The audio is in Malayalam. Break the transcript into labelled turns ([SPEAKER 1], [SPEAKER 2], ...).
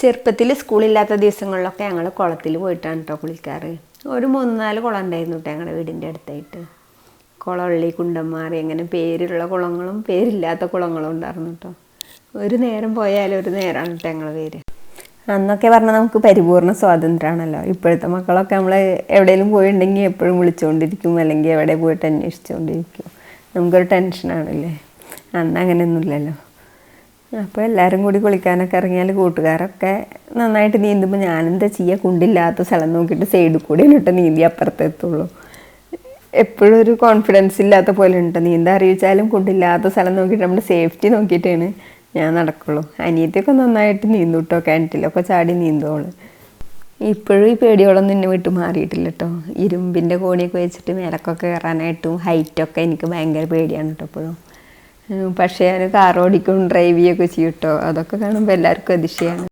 [SPEAKER 1] ചെറുപ്പത്തിൽ സ്കൂളില്ലാത്ത ദിവസങ്ങളിലൊക്കെ ഞങ്ങൾ കുളത്തിൽ പോയിട്ടാണ് കേട്ടോ കുളിക്കാറ്. ഒരു 3-4 കുളം ഉണ്ടായിരുന്നു കേട്ടോ ഞങ്ങളുടെ വീടിൻ്റെ അടുത്തായിട്ട്. കുളവള്ളി, കുണ്ടന്മാറി, അങ്ങനെ പേരുള്ള കുളങ്ങളും പേരില്ലാത്ത കുളങ്ങളും ഉണ്ടായിരുന്നു കേട്ടോ. ഒരു നേരം പോയാലും ഒരു നേരമാണ് കേട്ടോ ഞങ്ങൾ പേര്. അന്നൊക്കെ പറഞ്ഞാൽ നമുക്ക് പരിപൂർണ്ണ സ്വാതന്ത്ര്യമാണല്ലോ. ഇപ്പോഴത്തെ മക്കളൊക്കെ നമ്മൾ എവിടെയെങ്കിലും പോയിട്ടുണ്ടെങ്കിൽ എപ്പോഴും വിളിച്ചുകൊണ്ടിരിക്കും, അല്ലെങ്കിൽ എവിടെ പോയിട്ട് അന്വേഷിച്ചുകൊണ്ടിരിക്കും. നമുക്കൊരു ടെൻഷനാണല്ലേ. അന്ന് അങ്ങനെയൊന്നുമില്ലല്ലോ. അപ്പോൾ എല്ലാവരും കൂടി കുളിക്കാനൊക്കെ ഇറങ്ങിയാൽ കൂട്ടുകാരൊക്കെ നന്നായിട്ട് നീന്തുമ്പോൾ ഞാനെന്താ ചെയ്യുക, കുണ്ടില്ലാത്ത സ്ഥലം നോക്കിയിട്ട് സൈഡിൽ കൂടി ഇട്ട് നീന്തി അപ്പുറത്തെത്തുള്ളൂ. എപ്പോഴും ഒരു കോൺഫിഡൻസ് ഇല്ലാത്ത പോലെ ഉണ്ട്. നീന്താൻ അറിയിച്ചാലും കുണ്ടില്ലാത്ത സ്ഥലം നോക്കിയിട്ട് നമ്മുടെ സേഫ്റ്റി നോക്കിയിട്ടാണ് ഞാൻ നടക്കുള്ളൂ. അനിയത്തിയൊക്കെ നന്നായിട്ട് നീന്തും കേട്ടോ, കിണറ്റിലൊക്കെ ചാടി നീന്തോളൂ. ഇപ്പോഴും ഈ പേടിയോളൊന്നും എന്നെ വിട്ട് മാറിയിട്ടില്ല കേട്ടോ. ഇരുമ്പിൻ്റെ കോണിയൊക്കെ വെച്ചിട്ട് മേലക്കൊക്കെ കയറാനായിട്ടും ഹൈറ്റൊക്കെ എനിക്ക് ഭയങ്കര പേടിയാണ് കേട്ടോ എപ്പോഴും. പക്ഷേ ഞാൻ കാർ ഓടിക്കും, ഡ്രൈവ് ചെയ്യുകയൊക്കെ ചെയ്യും കേട്ടോ. അതൊക്കെ കാണുമ്പോൾ എല്ലാവർക്കും അതിശയമാണ്.